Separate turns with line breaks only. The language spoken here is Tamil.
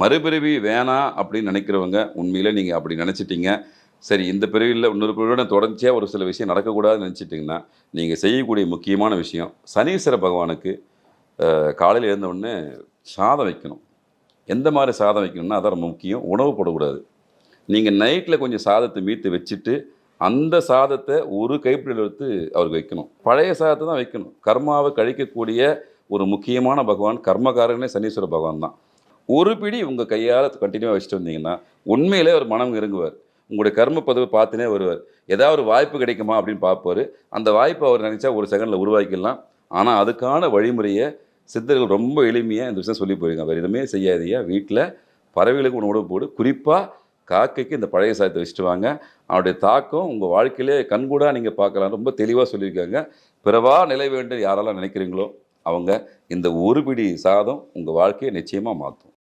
மறுபிறவி வேணாம் அப்படின்னு நினைக்கிறவங்க உண்மையிலே நீங்கள் அப்படி நினச்சிட்டிங்க. சரி இந்த பிறவியில் இன்னொரு பிறவியோட தொடர்ச்சியாக ஒரு சில விஷயம் நடக்கக்கூடாதுன்னு நினச்சிட்டிங்கன்னா, நீங்கள் செய்யக்கூடிய முக்கியமான விஷயம் சனீஸ்வர பகவானுக்கு காலையில் எழுந்தவுடனே சாதம் வைக்கணும். எந்த மாதிரி சாதம் வைக்கணும்னா அதான் ரொம்ப முக்கியம். உணவு போடக்கூடாது. நீங்கள் நைட்டில் கொஞ்சம் சாதத்தை மீத்து வச்சுட்டு, அந்த சாதத்தை ஒரு கைப்பிடியில் எடுத்து அவருக்கு வைக்கணும். பழைய சாதத்தை தான் வைக்கணும். கர்மாவை கழிக்கக்கூடிய ஒரு முக்கியமான பகவான், கர்மகாரகனே சனீஸ்வர பகவான் தான். ஒரு பிடி உங்கள் கையால் கண்டினியூவாக வச்சுட்டு வந்தீங்கன்னா, உண்மையிலே அவர் மனம் இறங்குவார். உங்களுடைய கர்ம பதிவை பார்த்துனே வருவார். ஏதாவது ஒரு வாய்ப்பு கிடைக்குமா அப்படின்னு பார்ப்பாரு. அந்த வாய்ப்பை அவர் நினச்சா ஒரு செகண்டில் உருவாக்கிடலாம். ஆனால் அதுக்கான வழிமுறையை சித்தர்கள் ரொம்ப எளிமையாக இந்த விஷயம் சொல்லி போயிருக்காங்க. வேறு எதுவுமே செய்யாதீங்க. வீட்டில் பறவைகளுக்கு உணவு போடு. குறிப்பாக காக்கைக்கு இந்த பழைய சாதத்தை வச்சுட்டு வாங்க. அவருடைய தாக்கம் உங்கள் வாழ்க்கையிலே கண்கூடாக நீங்கள் பார்க்கலாம். ரொம்ப தெளிவாக சொல்லியிருக்காங்க. பிறவா நிலை வேண்டும் யாரெல்லாம் நினைக்கிறீங்களோ அவங்க இந்த ஒரு பிடி சாதம் உங்கள் வாழ்க்கையை நிச்சயமாக மாற்றும்.